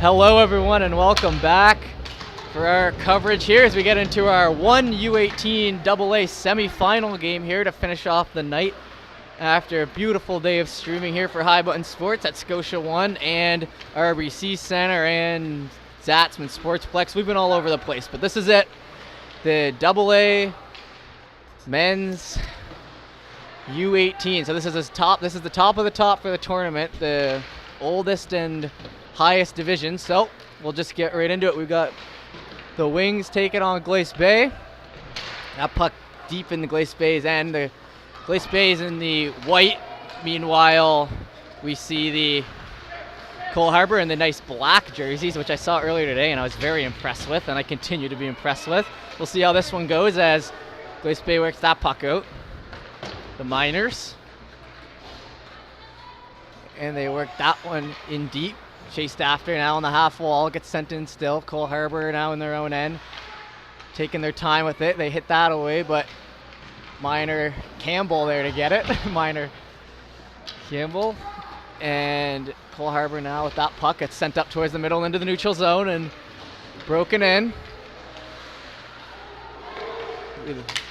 Hello everyone and welcome back for our coverage here as we get into our U18AA semifinal game here to finish off the night after a beautiful day of streaming here for High Button Sports at Scotia One and RBC Center and Zatzman Sportsplex. We've been all over the place, but this is it. The AA men's U18. So this is the top of the top for the tournament, the oldest and highest division. So we'll just get right into it. We've got the Wings taking on Glace Bay. That puck deep in the Glace Bay's end. The Glace Bay's in the white. Meanwhile, we see the Cole Harbour in the nice black jerseys, which I saw earlier today and I was very impressed with, and I continue to be impressed with. We'll see how this one goes as Glace Bay works that puck out. The Miners. And they work that one in deep. Chased after, now on the half wall, gets sent in still. Cole Harbour now in their own end. Taking their time with it. They hit that away, but Miner Campbell there to get it. Miner Campbell. And Cole Harbour now with that puck. It's sent up towards the middle into the neutral zone and broken in.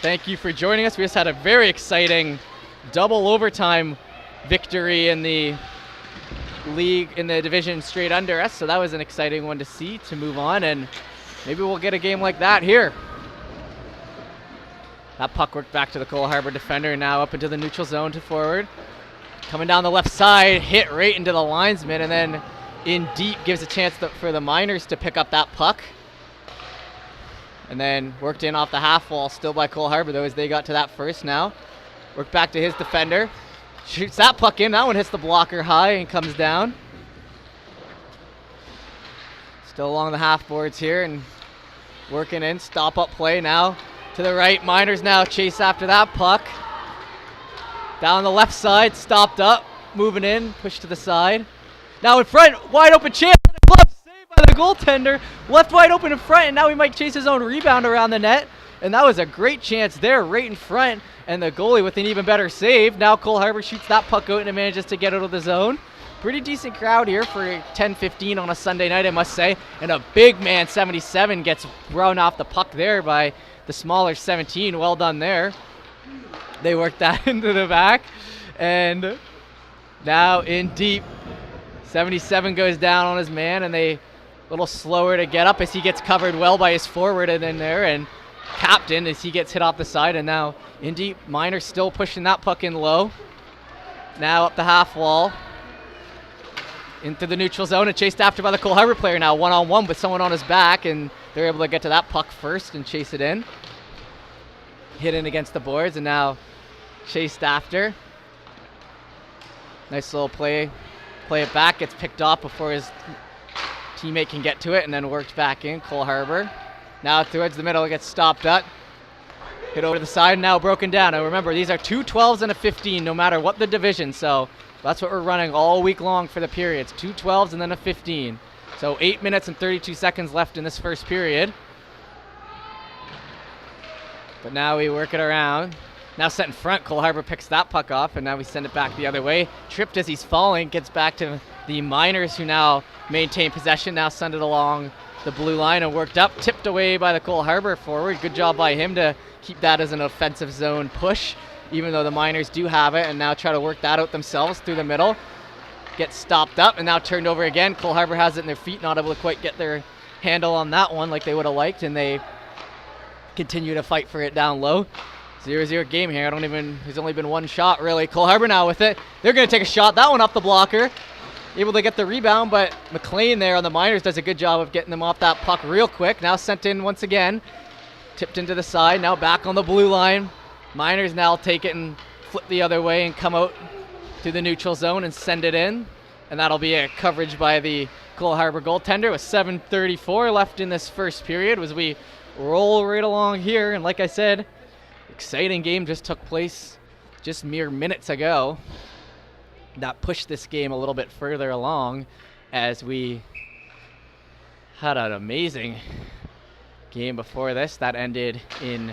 Thank you for joining us. We just had a very exciting double overtime victory in the league, in the division straight under us, so that was an exciting one to see, to move on, and maybe we'll get a game like that here. That puck worked back to the Cole Harbour defender, now up into the neutral zone to forward. Coming down the left side, hit right into the linesman, and then in deep gives a chance for the Miners to pick up that puck. And then worked in off the half wall, still by Cole Harbour though, as they got to that first now. Worked back to his defender. Shoots that puck in. That one hits the blocker high and comes down. Still along the half boards here and working in. Stop up play now to the right. Miners now chase after that puck. Down the left side, stopped up, moving in, pushed to the side. Now in front, wide open chance. Glove saved by the goaltender. Left wide open in front, and now he might chase his own rebound around the net. And that was a great chance there, right in front. And the goalie with an even better save. Now Cole Harbour shoots that puck out and manages to get out of the zone. Pretty decent crowd here for 10-15 on a Sunday night, I must say. And a big man, 77, gets run off the puck there by the smaller 17. Well done there. They worked that into the back. And now in deep, 77 goes down on his man, and they a little slower to get up as he gets covered well by his forward and in there. And captain as he gets hit off the side, and now in deep, Miner still pushing that puck in low. Now up the half wall into the neutral zone and chased after by the Cole Harbour player now, one-on-one with someone on his back, and they're able to get to that puck first and chase it in. Hit in against the boards and now chased after. Nice little play it back, gets picked off before his teammate can get to it, and then worked back in. Cole Harbour now towards the middle, gets stopped up. Hit over to the side, now broken down. Now remember, these are two 12s and a 15, no matter what the division. So that's what we're running all week long for the periods. Two 12s and then a 15. So 8 minutes and 32 seconds left in this first period. But now we work it around. Now set in front, Cole Harbour picks that puck off, and now we send it back the other way. Tripped as he's falling, gets back to the Miners, who now maintain possession. Now send it along the blue line and worked up, tipped away by the Cole Harbour forward. Good job by him to keep that as an offensive zone push, even though the Miners do have it, and now try to work that out themselves through the middle. Gets stopped up and now turned over again. Cole Harbour has it in their feet, not able to quite get their handle on that one like they would have liked, and they continue to fight for it down low. 0-0 game here. There's only been one shot really. Cole Harbour now with it. They're going to take a shot. That one off the blocker. Able to get the rebound, but McLean there on the Miners does a good job of getting them off that puck real quick. Now sent in once again. Tipped into the side. Now back on the blue line. Miners now take it and flip the other way and come out to the neutral zone and send it in. And that'll be a coverage by the Cole Harbour goaltender with 7:34 left in this first period as we roll right along here. And like I said, exciting game just took place just mere minutes ago. That pushed this game a little bit further along as we had an amazing game before this that ended in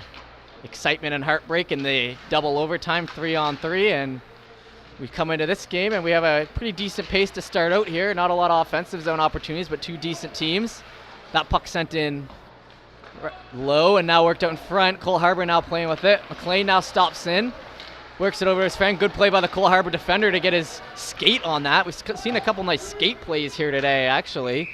excitement and heartbreak in the double overtime 3-on-3, and We come into this game and we have a pretty decent pace to start out here. Not a lot of offensive zone opportunities, but two decent teams. That puck sent in low and now worked out in front. Cole Harbour now playing with it. McLean now stops in. Works it over his friend. Good play by the Cole Harbour defender to get his skate on that. We've seen a couple nice skate plays here today, actually.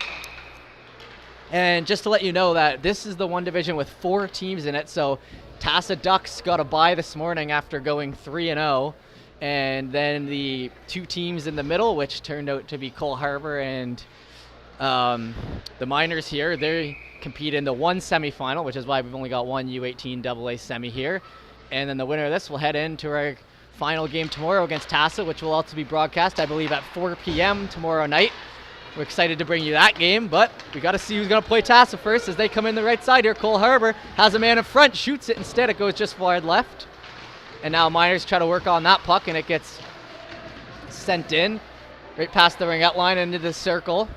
And just to let you know that this is the one division with 4 teams in it. So Tassa Ducks got a bye this morning after going 3-0. And then the 2 teams in the middle, which turned out to be Cole Harbour and the Miners here, they compete in the one semifinal, which is why we've only got one U18AA semi here. And then the winner of this will head into our final game tomorrow against Tassa, which will also be broadcast, I believe, at 4 p.m. tomorrow night. We're excited to bring you that game, but we got to see who's going to play Tassa first as they come in the right side here. Cole Harbour has a man in front, shoots it instead. It goes just wide left. And now Miners try to work on that puck, and it gets sent in right past the ring out line into the circle.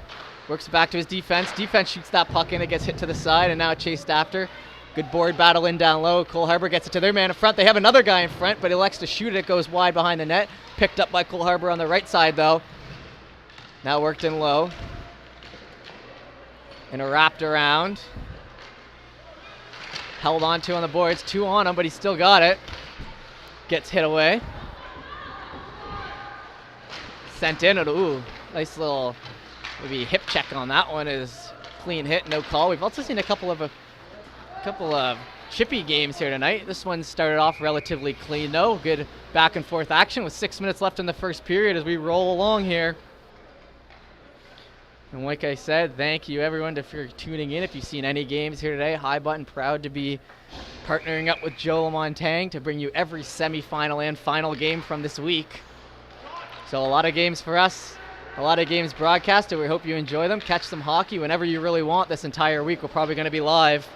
Works back to his defense. Defense shoots that puck in. It gets hit to the side, and now chased after. Good board battle in down low. Cole Harbour gets it to their man in front. They have another guy in front, but he elects to shoot it. It goes wide behind the net. Picked up by Cole Harbour on the right side, though. Now worked in low. And wrapped around. Held on to on the boards. 2 on him, but he still got it. Gets hit away. Sent in. Ooh, nice little maybe hip check on that one. Is clean hit, no call. We've also seen a couple of chippy games here tonight. This one started off relatively clean though. Good back and forth action with 6 minutes left in the first period as we roll along here. And like I said, thank you everyone for tuning in. If you've seen any games here today, High Button proud to be partnering up with Joe Lamontang to bring you every semifinal and final game from this week. So a lot of games for us, a lot of games broadcasted. We hope you enjoy them. Catch some hockey whenever you really want this entire week. We're probably going to be live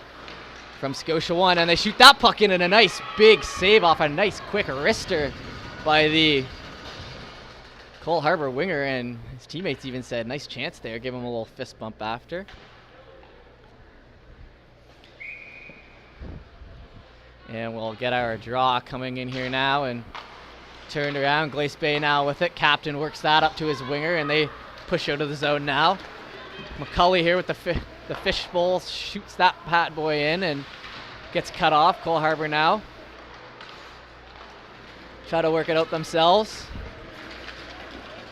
from Scotia 1, and they shoot that puck in, and a nice big save off a nice quick wrister by the Cole Harbour winger, and his teammates even said, nice chance there. Give him a little fist bump after. And we'll get our draw coming in here now, and turned around. Glace Bay now with it. Captain works that up to his winger, and they push out of the zone now. McCully here with the fishbowl shoots that bad boy in and gets cut off. Cole Harbour now try to work it out themselves.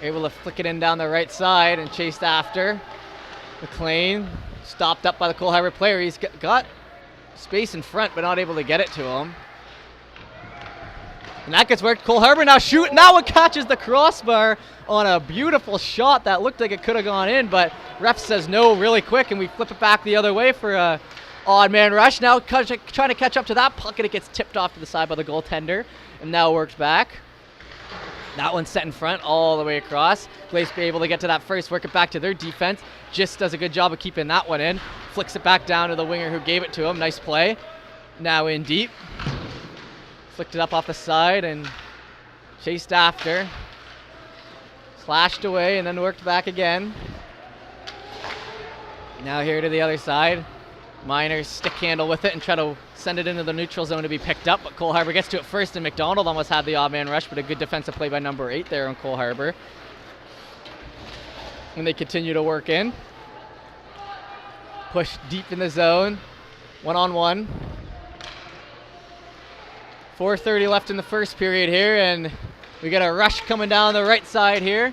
Able to flick it in down the right side and chased after. McLean stopped up by the Cole Harbour player. He's got space in front, but not able to get it to him. And that gets worked. Cole Harbour now shooting. Now it catches the crossbar on a beautiful shot that looked like it could have gone in, but ref says no really quick, and we flip it back the other way for a odd man rush. Now trying to catch up to that puck, and it gets tipped off to the side by the goaltender, and now worked back. That one's set in front all the way across. Glace be able to get to that first, work it back to their defense. Just does a good job of keeping that one in. Flicks it back down to the winger who gave it to him. Nice play. Now in deep. Flicked it up off the side and chased after. Slashed away and then worked back again. Now here to the other side. Miners stick handle with it and try to send it into the neutral zone to be picked up, but Cole Harbour gets to it first, and McDonald almost had the odd man rush, but a good defensive play by number 8 there on Cole Harbour. And they continue to work in. Push deep in the zone. 1-on-1. 4:30 left in the first period here, and we get a rush coming down the right side here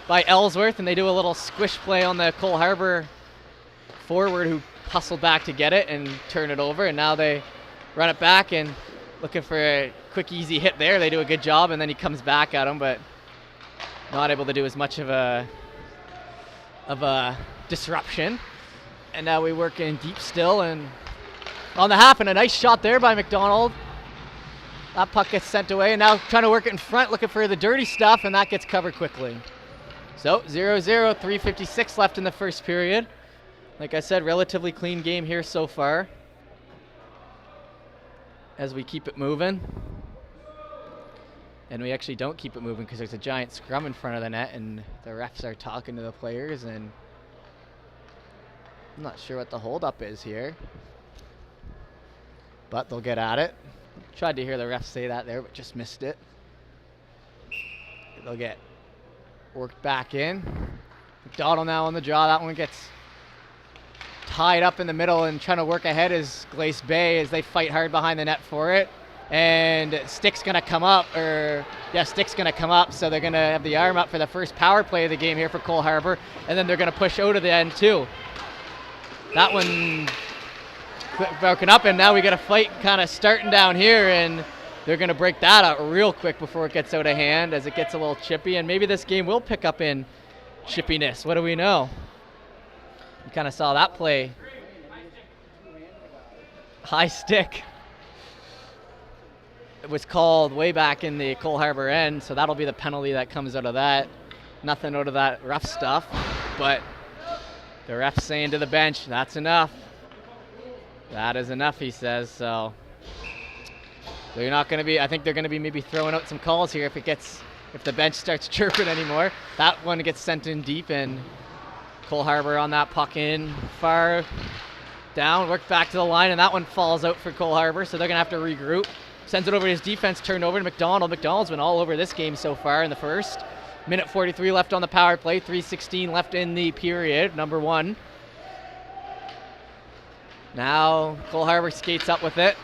by Ellsworth, and they do a little squish play on the Cole Harbour forward who hustled back to get it and turn it over, and now they run it back and looking for a quick easy hit there. They do a good job, and then he comes back at him, but not able to do as much of a disruption. And now we work in deep still and on the half, and a nice shot there by McDonald. That puck gets sent away, and now trying to work it in front, looking for the dirty stuff, and that gets covered quickly. So 0-0, 3:56 left in the first period. Like I said, relatively clean game here so far as we keep it moving. And we actually don't keep it moving because there's a giant scrum in front of the net, and the refs are talking to the players, and I'm not sure what the holdup is here, but they'll get at it. Tried to hear the refs say that there, but just missed it. It'll get worked back in. McDonald now on the draw. That one gets tied up in the middle, and trying to work ahead is Glace Bay as they fight hard behind the net for it. And Stick's going to come up, Stick's going to come up, so they're going to have the arm up for the first power play of the game here for Cole Harbour, and then they're going to push out of the end too. That one broken up, and now we got a fight kind of starting down here, and they're going to break that out real quick before it gets out of hand as it gets a little chippy, and maybe this game will pick up in chippiness. What do we know? You kind of saw that play. High stick. It was called way back in the Cole Harbour end, so that'll be the penalty that comes out of that. Nothing out of that rough stuff, but the ref's saying to the bench, that's enough. That is enough, he says, so they're not going to be, I think they're going to be maybe throwing out some calls here if the bench starts chirping anymore. That one gets sent in deep, and Cole Harbour on that puck in far down, worked back to the line, and that one falls out for Cole Harbour, so they're going to have to regroup. Sends it over to his defense, turned over to McDonald. McDonald's been all over this game so far in the first. Minute 43 left on the power play, 3:16 left in the period, number one. Now Cole Harbour skates up with it.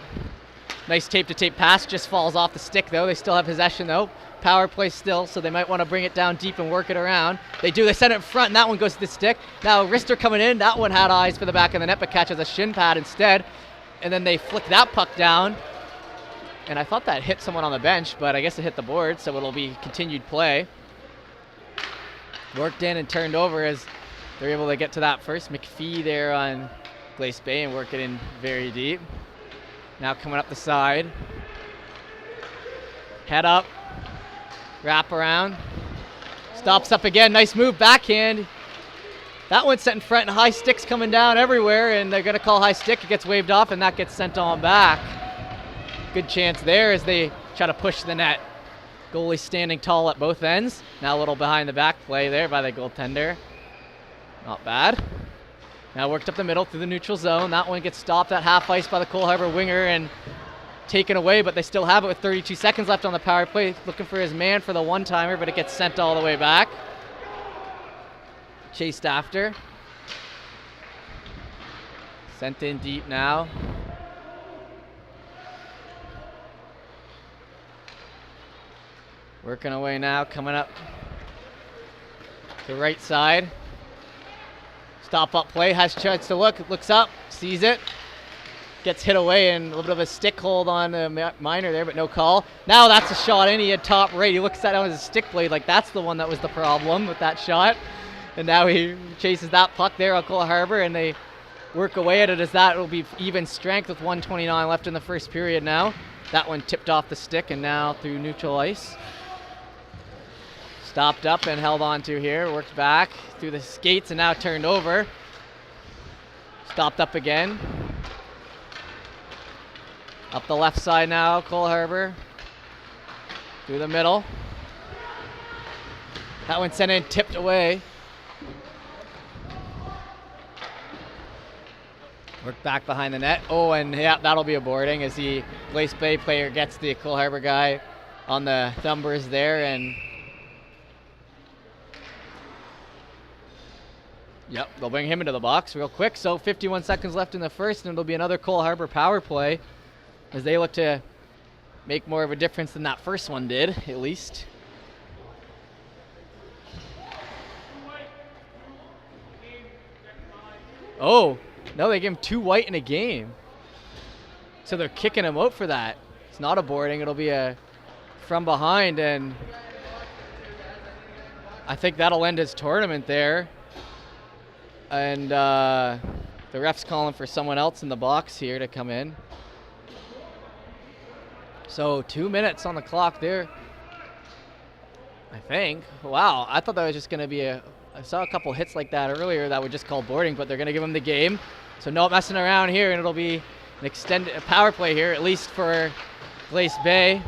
Nice tape-to-tape pass, just falls off the stick though. They still have possession though. Power play still, so they might want to bring it down deep and work it around. They do, they send it in front, and that one goes to the stick. Now Rister coming in, that one had eyes for the back of the net, but catches a shin pad instead. And then they flick that puck down. And I thought that hit someone on the bench, but I guess it hit the board, so it'll be continued play. Worked in and turned over as they're able to get to that first. McPhee there on Glace Bay and work it in very deep. Now coming up the side. Head up. Wrap around. Stops up again. Nice move. Backhand. That one's set in front, and high stick's coming down everywhere, and they're going to call high stick. It gets waved off, and that gets sent on back. Good chance there as they try to push the net. Goalie standing tall at both ends. Now a little behind the back play there by the goaltender. Not bad. Now worked up the middle through the neutral zone. That one gets stopped at half ice by the Cole Harbour winger and taken away, but they still have it with 32 seconds left on the power play. Looking for his man for the one-timer, but it gets sent all the way back. Chased after. Sent in deep now. Working away now, coming up the right side. Stop up play, has a chance to look, looks up, sees it. Gets hit away and a little bit of a stick hold on Minor there, but no call. Now that's a shot in, he had top right. He looks at it as a stick blade, like that's the one that was the problem with that shot. And now he chases that puck there on Cole Harbour, and they work away at it as that will be even strength with 1:29 left in the first period now. That one tipped off the stick and now through neutral ice. Stopped up and held on to here, worked back through the skates and now turned over. Stopped up again. Up the left side now, Cole Harbour. Through the middle. That one sent in, tipped away. Worked back behind the net. Oh, and yeah, that'll be a boarding as the Glace Bay player gets the Cole Harbour guy on the thumbers there, and yep, they'll bring him into the box real quick. So 51 seconds left in the first, and it'll be another Cole Harbour power play as they look to make more of a difference than that first one did, at least. Oh, no, they gave him 2 white in a game. So they're kicking him out for that. It's not a boarding, it'll be a from behind, and I think that'll end his tournament there. And the ref's calling for someone else in the box here to come in. So 2 minutes on the clock there, I think. Wow, I thought that was just going to be I saw a couple hits like that earlier that were just called boarding, but they're going to give him the game. So no messing around here, and it'll be an extended power play here, at least for Glace Bay.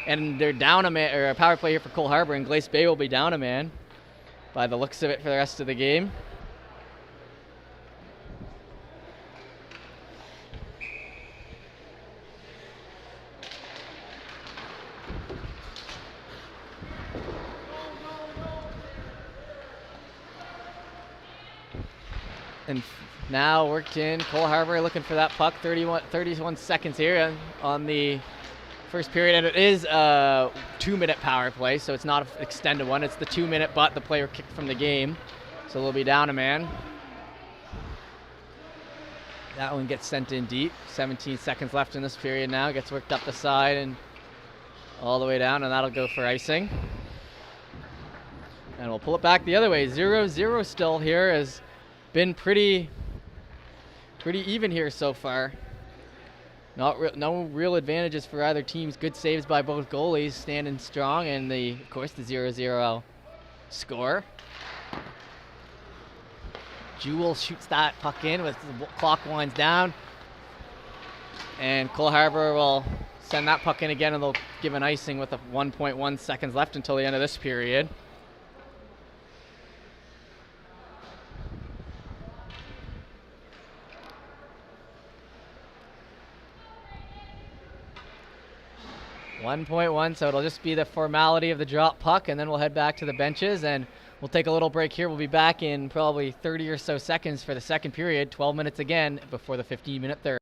And they're down a man, or a power play here for Cole Harbour, and Glace Bay will be down a man by the looks of it for the rest of the game. And now worked in. Cole Harbour looking for that puck. 31 seconds here on the first period. And it is a 2-minute power play, so it's not an extended one. It's the 2-minute, but the player kicked from the game. So they'll be down a man. That one gets sent in deep. 17 seconds left in this period now. Gets worked up the side and all the way down, and that'll go for icing. And we'll pull it back the other way. 0-0 still here. Has been pretty even here so far. No real advantages for either teams. Good saves by both goalies, standing strong, and of course the 0-0 score. Jewell shoots that puck in with the clock winds down. And Cole Harbour will send that puck in again, and they'll give an icing with 1.1 seconds left until the end of this period. So it'll just be the formality of the drop puck, and then we'll head back to the benches, and we'll take a little break here. We'll be back in probably 30 or so seconds for the second period, 12 minutes again before the 15-minute third.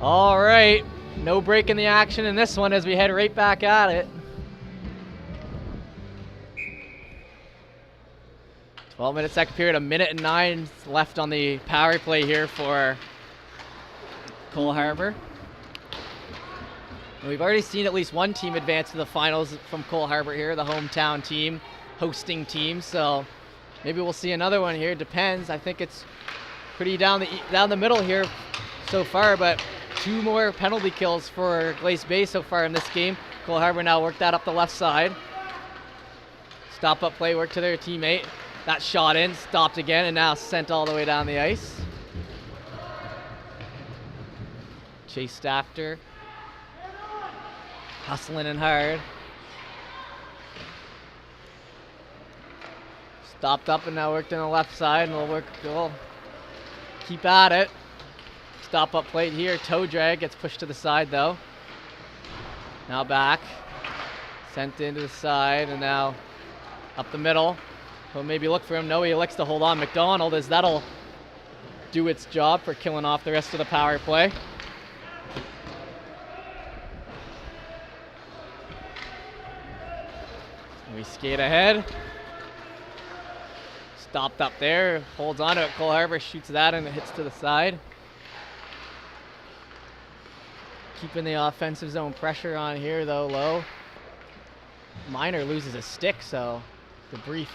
All right, no break in the action in this one as we head right back at it. 12-minute second period, 1:09 left on the power play here for Cole Harbour. And we've already seen at least one team advance to the finals from Cole Harbour here, the hometown team, hosting team. So maybe we'll see another one here. Depends. I think it's pretty down the middle here so far, but 2 more penalty kills for Glace Bay so far in this game. Cole Harbour now worked that up the left side. Stop-up play work to their teammate. That shot in, stopped again, and now sent all the way down the ice. Chased after. Hustling and hard. Stopped up and now worked on the left side, and we'll keep at it. Stop up plate here, toe drag, gets pushed to the side though. Now back, sent into the side, and now up the middle. He'll maybe look for him. No, he elects to hold on McDonald, as that'll do its job for killing off the rest of the power play. We skate ahead. Stopped up there, holds on to it. Cole Harbour shoots that and it hits to the side. Keeping the offensive zone pressure on here though low. Miner loses a stick, so the brief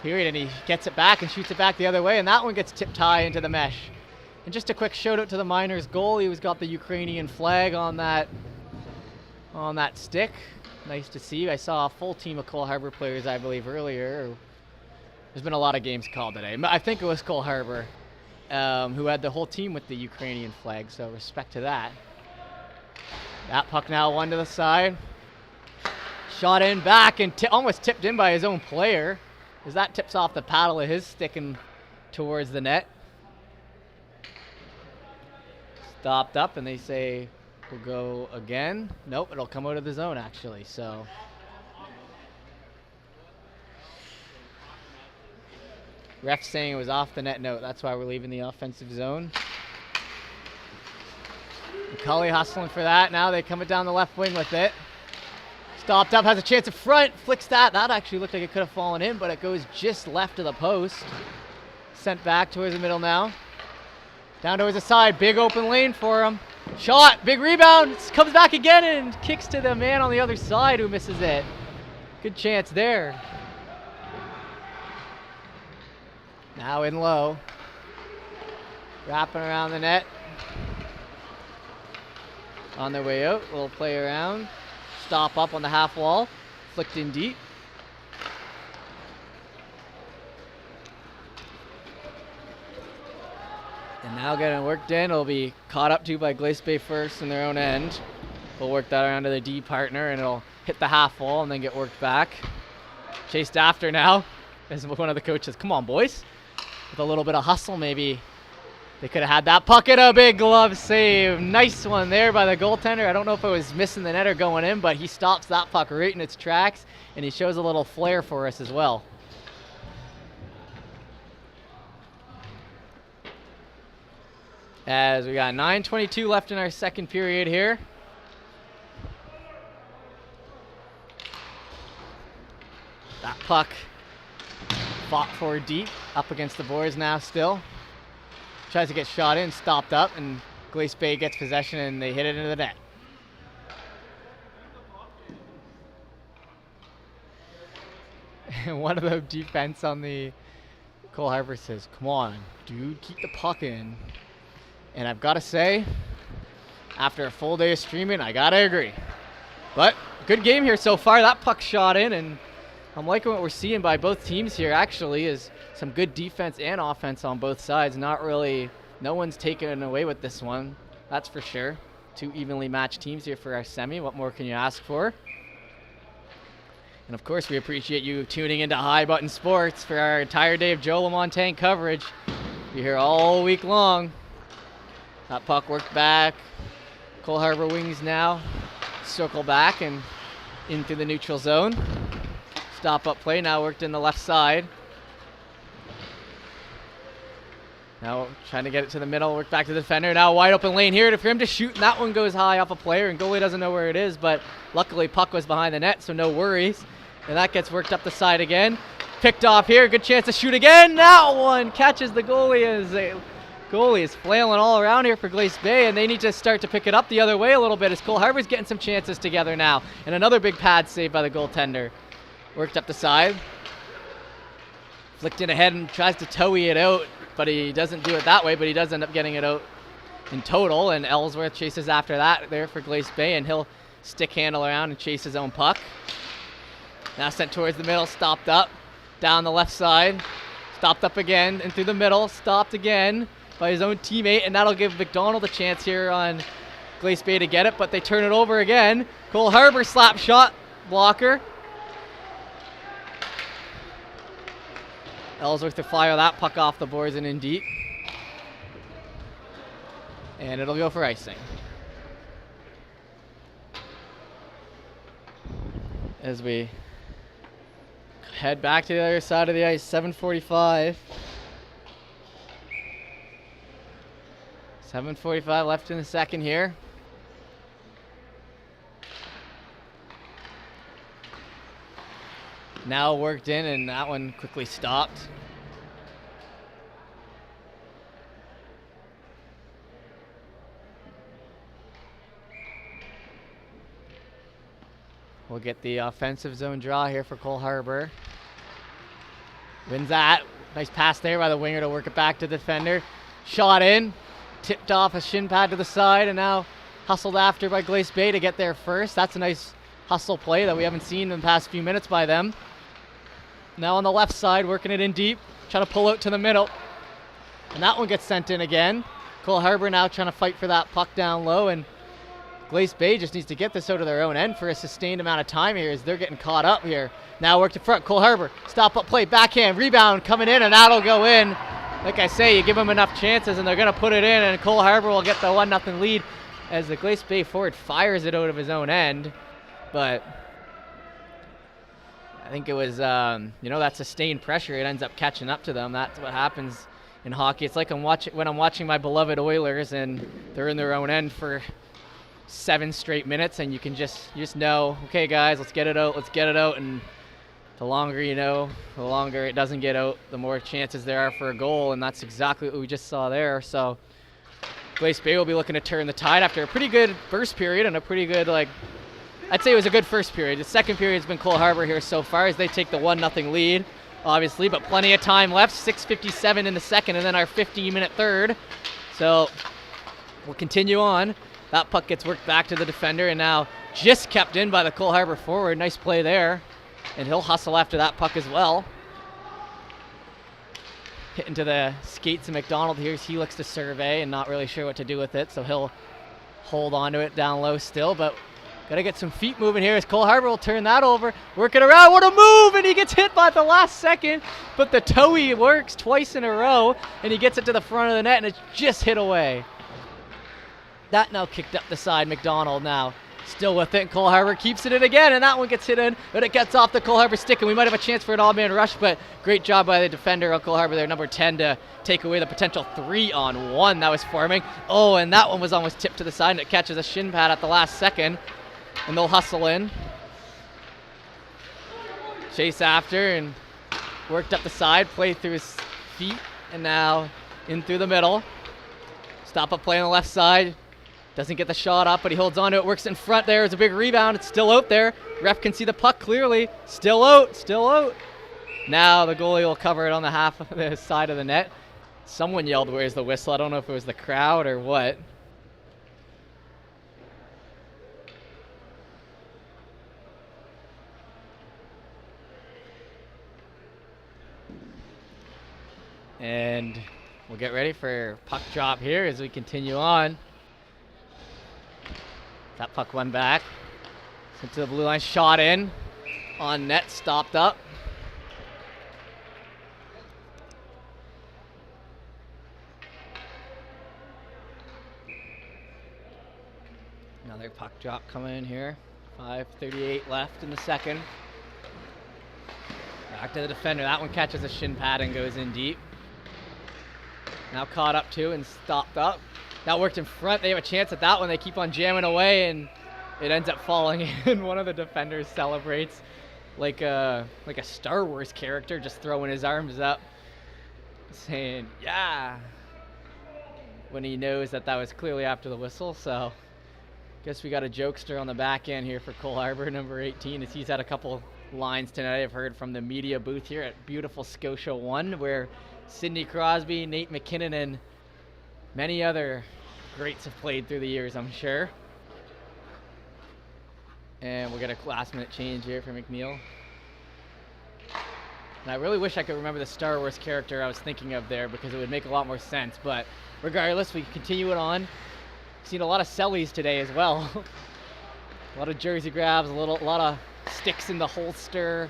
period, and he gets it back and shoots it back the other way, and that one gets tipped high into the mesh. And just a quick shout out to the Miners goalie, who's got the Ukrainian flag on that stick. Nice to see. I saw a full team of Cole Harbour players, I believe, earlier. There's been a lot of games called today. I think it was Cole Harbour who had the whole team with the Ukrainian flag, so respect to that. That puck now one to the side. Shot in back and almost tipped in by his own player, as that tips off the paddle of his stick and towards the net. Stopped up, and they say we'll go again. Nope, it'll come out of the zone actually, so. Ref saying it was off the net note. That's why we're leaving the offensive zone. McCulley hustling for that. Now they come it down the left wing with it. Stopped up, has a chance in front, flicks that. That actually looked like it could have fallen in, but it goes just left of the post. Sent back towards the middle now. Down towards the side, big open lane for him. Shot, big rebound, comes back again and kicks to the man on the other side who misses it. Good chance there. Now in low. Wrapping around the net. On their way out, little play around. Stop up on the half wall. Flicked in deep. And now getting worked in, it'll be caught up to by Glace Bay first in their own end. We'll work that around to the D partner and it'll hit the half wall and then get worked back. Chased after now, as one of the coaches, come on boys. With a little bit of hustle maybe. They could have had that puck in a big glove save. Nice one there by the goaltender. I don't know if it was missing the net or going in, but he stops that puck right in its tracks and he shows a little flair for us as well. As we got 9:22 left in our second period here. That puck fought for deep, up against the boards now still. Tries to get shot in, stopped up, and Glace Bay gets possession and they hit it into the net. And one of the defense on the Cole Harbour says, come on, dude, keep the puck in. And I've got to say, after a full day of streaming, I got to agree. But good game here so far. That puck shot in, and I'm liking what we're seeing by both teams here, actually, is some good defense and offense on both sides. Not really, no one's taken it away with this one, that's for sure. Two evenly matched teams here for our semi. What more can you ask for? And of course, we appreciate you tuning into High Button Sports for our entire day of Joe LaMontagne coverage. You're here all week long. That puck worked back. Cole Harbour wings now. Circle back and into the neutral zone. Stop up play now worked in the left side. Now trying to get it to the middle, work back to the defender. Now wide open lane here for him to shoot, and that one goes high off a player, and goalie doesn't know where it is, but luckily puck was behind the net, so no worries. And that gets worked up the side again. Picked off here, good chance to shoot again. That one catches the goalie as a goalie is flailing all around here for Glace Bay, and they need to start to pick it up the other way a little bit as Cole Harbour's getting some chances together now. And another big pad save by the goaltender. Worked up the side. Flicked in ahead and tries to toey it out, but he doesn't do it that way, but he does end up getting it out in total, and Ellsworth chases after that there for Glace Bay, and he'll stick handle around and chase his own puck. Now sent towards the middle, stopped up, down the left side, stopped up again, and through the middle, stopped again by his own teammate, and that'll give McDonald a chance here on Glace Bay to get it, but they turn it over again. Cole Harbour slap shot, blocker. Ellsworth to fire that puck off the boards and in deep. And it'll go for icing. As we head back to the other side of the ice, 7:45. 7:45 left in the second here. Now worked in, and that one quickly stopped. We'll get the offensive zone draw here for Cole Harbour. Wins that. Nice pass there by the winger to work it back to the defender. Shot in. Tipped off a shin pad to the side, and now hustled after by Glace Bay to get there first. That's a nice hustle play that we haven't seen in the past few minutes by them. Now on the left side, working it in deep, trying to pull out to the middle. And that one gets sent in again. Cole Harbour now trying to fight for that puck down low, and Glace Bay just needs to get this out of their own end for a sustained amount of time here as they're getting caught up here. Now work to front, Cole Harbour, stop up play, backhand, rebound coming in, and that'll go in. Like I say, you give them enough chances and they're going to put it in, and Cole Harbour will get the 1-0 lead as the Glace Bay forward fires it out of his own end. But I think it was, that sustained pressure, it ends up catching up to them. That's what happens in hockey. It's like when I'm watching my beloved Oilers and they're in their own end for 7 straight minutes, and you just know, okay guys, let's get it out, and the longer you know, the longer it doesn't get out, the more chances there are for a goal, and that's exactly what we just saw there. So Glace Bay will be looking to turn the tide after a pretty good first period and a pretty good, I'd say it was a good first period. The second period has been Cole Harbour here so far as they take the 1-0 lead, obviously, but plenty of time left. 6:57 in the second, and then our 15-minute third. So we'll continue on. That puck gets worked back to the defender, and now just kept in by the Cole Harbour forward. Nice play there, and he'll hustle after that puck as well. Hit into the skates of McDonald here as he looks to survey and not really sure what to do with it, so he'll hold on to it down low still, but got to get some feet moving here as Cole Harbour will turn that over, work it around, what a move, and he gets hit by the last second, but the toey works twice in a row, and he gets it to the front of the net, and it's just hit away. That now kicked up the side, McDonald now still with it, and Cole Harbour keeps it in again, and that one gets hit in, but it gets off the Cole Harbour stick, and we might have a chance for an all-man rush, but great job by the defender of Cole Harbour there, number 10, to take away the potential 3-on-1 that was forming. Oh, and that one was almost tipped to the side, and it catches a shin pad at the last second, and they'll hustle in. Chase after, and worked up the side, play through his feet, and now in through the middle. Stop up play on the left side. Doesn't get the shot up, but he holds on to it, works in front there. It's a big rebound. It's still out there. Ref can see the puck clearly. Still out, still out. Now the goalie will cover it on the half of the side of the net. Someone yelled, "Where's the whistle?" I don't know if it was the crowd or what. And we'll get ready for puck drop here as we continue on. That puck went back. Sent to the blue line, shot in. On net, stopped up. Another puck drop coming in here. 5:38 left in the second. Back to the defender. That one catches a shin pad and goes in deep. Now caught up to and stopped up. That worked in front. They have a chance at that one. They keep on jamming away, and it ends up falling in. One of the defenders celebrates like a Star Wars character, just throwing his arms up, saying, "Yeah," when he knows that that was clearly after the whistle. So guess we got a jokester on the back end here for Cole Harbour, number 18, as he's had a couple lines tonight I've heard from the media booth here at beautiful Scotia 1, where Sidney Crosby, Nate McKinnon, and many other greats have played through the years, I'm sure. And we'll get a last-minute change here for McNeil. And I really wish I could remember the Star Wars character I was thinking of there, because it would make a lot more sense. But regardless, we continue it on. Seen a lot of sellies today as well. A lot of jersey grabs, a lot of sticks in the holster.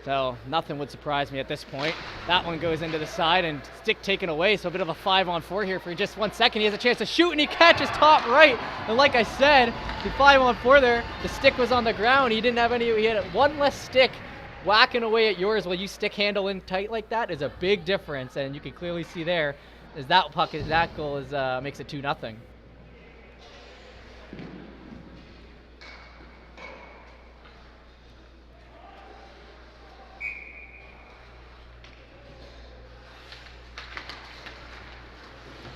So nothing would surprise me at this point. That one goes into the side and stick taken away, so a bit of a 5-on-4 here for just 1 second. He has a chance to shoot, and he catches top right. And like I said, the 5-on-4 there, the stick was on the ground. He didn't have any, he had one less stick whacking away at yours while you stick handle in tight like that is a big difference. And you can clearly see there, as that puck, that goal is makes it 2-0.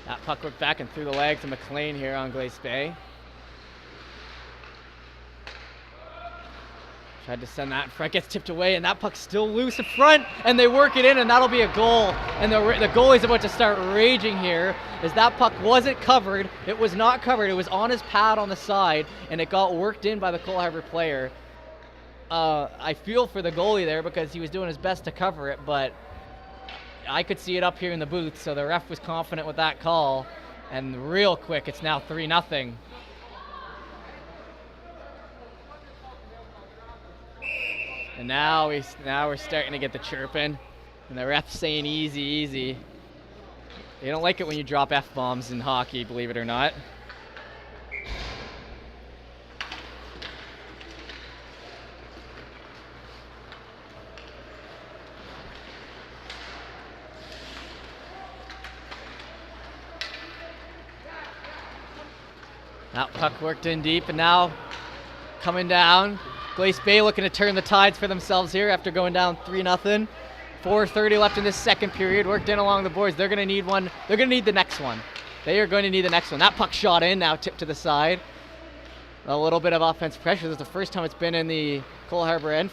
That puck worked back and through the legs of McLean here on Glace Bay. Tried to send that in front, gets tipped away, and that puck's still loose in front, and they work it in, and that'll be a goal. And the goalie's about to start raging here, as that puck wasn't covered. It was not covered. It was on his pad on the side, and it got worked in by the Cole Harbour player. I feel for the goalie there, because he was doing his best to cover it, but I could see it up here in the booth, so the ref was confident with that call. And real quick, it's now 3-0. And now we're starting to get the chirping, and the ref's saying easy, easy. They don't like it when you drop F-bombs in hockey, believe it or not. That puck worked in deep, and now coming down. Glace Bay looking to turn the tides for themselves here after going down 3-0. 4:30 left in this second period. Worked in along the boards. They're going to need one. They're going to need the next one. They are going to need the next one. That puck shot in, now tipped to the side. A little bit of offense pressure. This is the first time it's been in the Cole Harbour end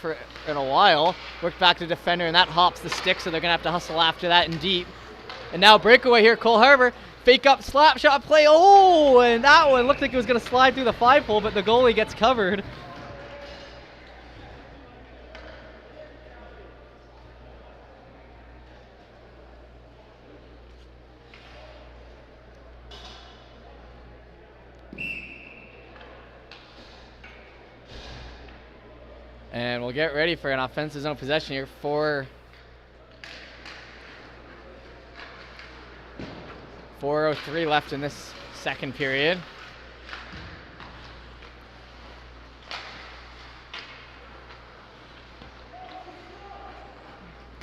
in a while. Worked back to defender, and that hops the stick, so they're going to have to hustle after that in deep. And now breakaway here, Cole Harbour. Fake up, slap shot play. Oh, and that one looked like it was going to slide through the 5-hole, but the goalie gets covered. And we'll get ready for an offensive zone possession here. 4:03 left in this second period.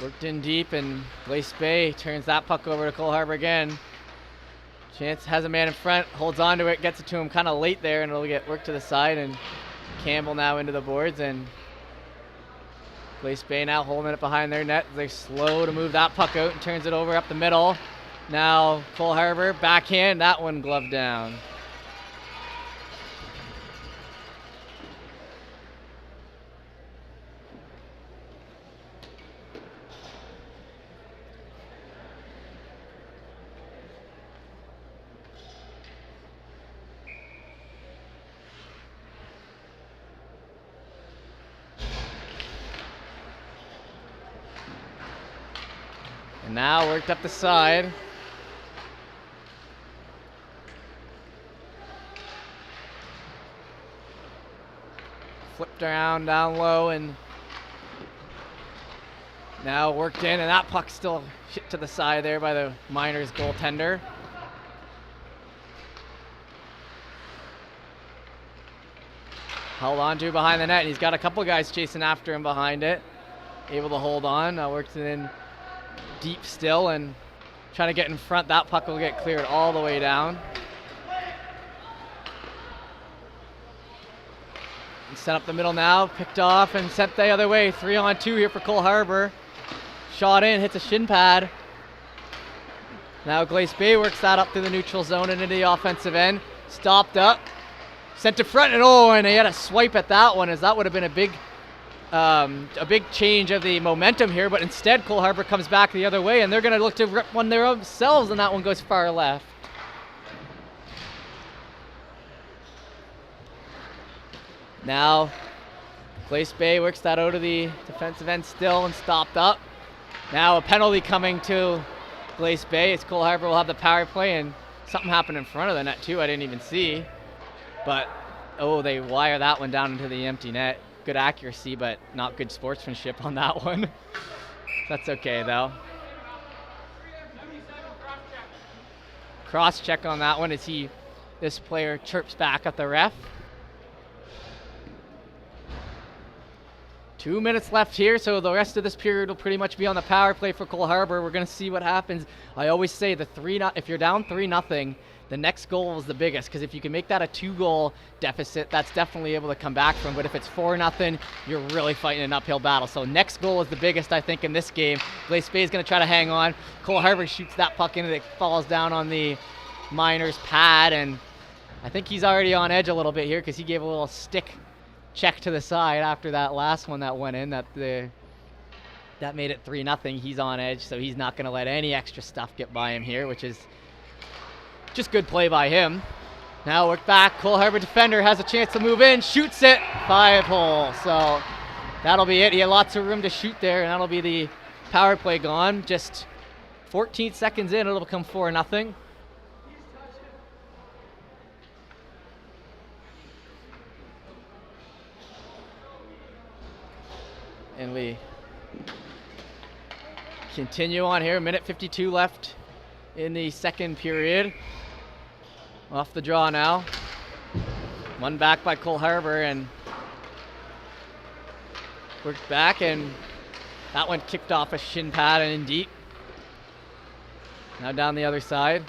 Worked in deep, and Glace Bay turns that puck over to Cole Harbour again. Chance has a man in front, holds on to it, gets it to him kind of late there, and it'll get worked to the side, and Campbell now into the boards, and Glace Bay now holding it behind their net. They're slow to move that puck out and turns it over up the middle. Now Cole Harbour, backhand, that one gloved down. And now worked up the side. Flipped around down low, and now worked in, and that puck still hit to the side there by the Miners goaltender. Held on to behind the net, and he's got a couple guys chasing after him behind it. Able to hold on. Now works it in deep still and trying to get in front. That puck will get cleared all the way down. And set up the middle now, picked off and sent the other way. 3-on-2 here for Cole Harbour. Shot in, hits a shin pad. Now Glace Bay works that up through the neutral zone and into the offensive end. Stopped up, sent to front, and they had a swipe at that one, as that would have been a big change of the momentum here, but instead Cole Harbour comes back the other way, and they're going to look to rip one themselves, and that one goes far left. Now Glace Bay works that out of the defensive end still and stopped up. Now a penalty coming to Glace Bay. It's Cole Harbour will have the power play, and something happened in front of the net too I didn't even see. But they wire that one down into the empty net. Good accuracy, but not good sportsmanship on that one. That's okay though. Cross check on that one as this player chirps back at the ref. 2 minutes left here, so the rest of this period will pretty much be on the power play for Cole Harbour. We're going to see what happens. I always say if you're down 3-0, the next goal is the biggest, because if you can make that a 2-goal deficit, that's definitely able to come back from. But if it's 4-0, you're really fighting an uphill battle. So next goal is the biggest, I think, in this game. Glace Bay is going to try to hang on. Cole Harbour shoots that puck in, and it falls down on the Miners' pad, and I think he's already on edge a little bit here, because he gave a little stick check to the side after that last one that went in. That made it 3-0. He's on edge, so he's not going to let any extra stuff get by him here, which is just good play by him. Now work back. Cole Harbour defender has a chance to move in, shoots it, 5-hole. So that'll be it. He had lots of room to shoot there, and that'll be the power play gone. Just 14 seconds in, it'll become 4-0. And we continue on here. Minute 52 left in the second period. Off the draw now. One back by Cole Harbour, and worked back, and that one kicked off a shin pad and in deep. Now down the other side.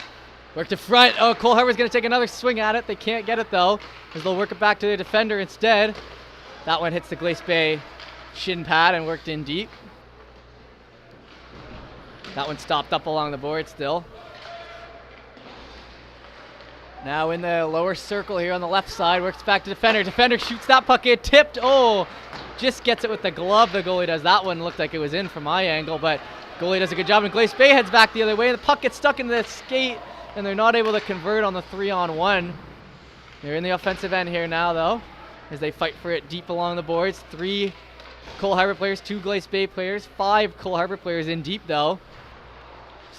Worked to front. Cole Harbour's going to take another swing at it. They can't get it though, as they'll work it back to the defender instead. That one hits the Glace Bay shin pad and worked in deep. That one stopped up along the board still. Now in the lower circle here on the left side, works back to defender. Defender shoots that puck in, tipped. Oh, just gets it with the glove. The goalie does that one. Looked like it was in from my angle, but goalie does a good job. And Glace Bay heads back the other way. The puck gets stuck in the skate, and they're not able to convert on the 3-on-1. They're in the offensive end here now, though, as they fight for it deep along the boards. 3 Cole Harbour players, 2 Glace Bay players, 5 Cole Harbour players in deep, though.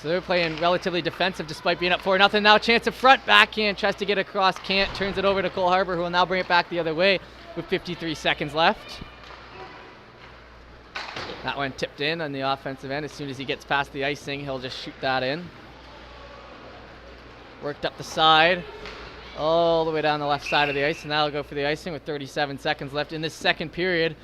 So they're playing relatively defensive despite being up 4-0. Now chance in front, backhand, tries to get across, can't, turns it over to Cole Harbour, who will now bring it back the other way with 53 seconds left. That one tipped in on the offensive end. As soon as he gets past the icing, he'll just shoot that in. Worked up the side, all the way down the left side of the ice, and that'll go for the icing with 37 seconds left in this second period.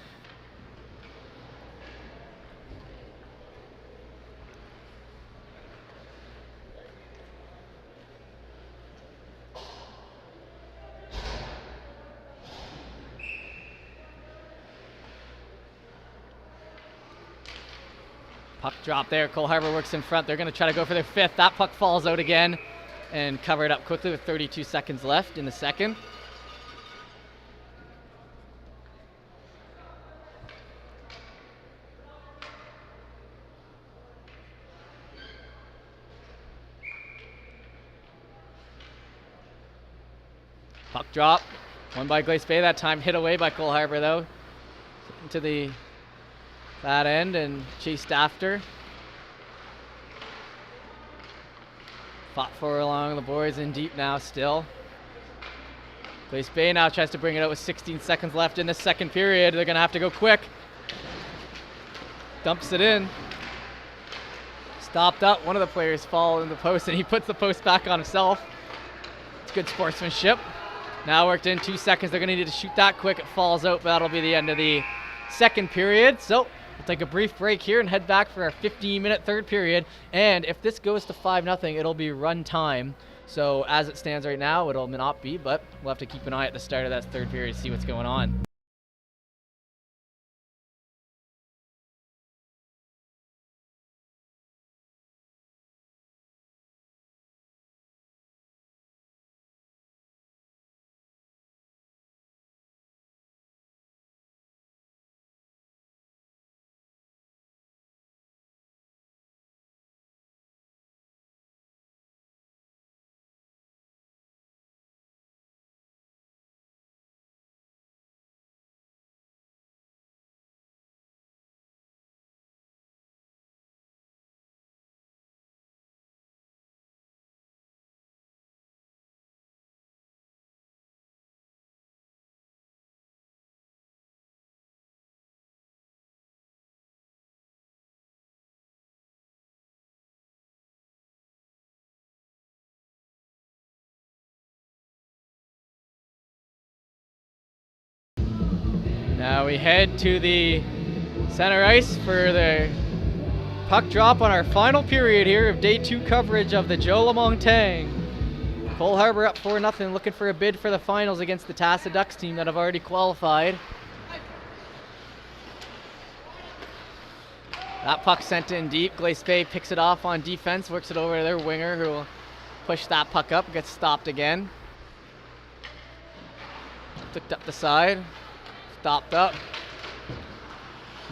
Puck drop there. Cole Harbour works in front. They're going to try to go for their 5th. That puck falls out again and covered up quickly with 32 seconds left in the second. Puck drop. Won by Glace Bay that time. Hit away by Cole Harbour, though. Into that end and chased after. Fought for along the boards in deep now still. Glace Bay now tries to bring it out with 16 seconds left in the second period. They're going to have to go quick. Dumps it in. Stopped up. One of the players fall in the post, and he puts the post back on himself. It's good sportsmanship. Now worked in 2 seconds. They're going to need to shoot that quick. It falls out, but that'll be the end of the second period. So we'll take a brief break here and head back for our 15-minute third period. And if this goes to 5-0, it'll be run time. So as it stands right now, it'll not be, but we'll have to keep an eye at the start of that third period to see what's going on. Now we head to the center ice for the puck drop on our final period here of day 2 coverage of the Joe Lamont Tang. Cole Harbour up 4-0, looking for a bid for the finals against the Tassa Ducks team that have already qualified. That puck sent in deep. Glace Bay picks it off on defense, works it over to their winger, who will push that puck up, gets stopped again. Flicked up the side. Stopped up.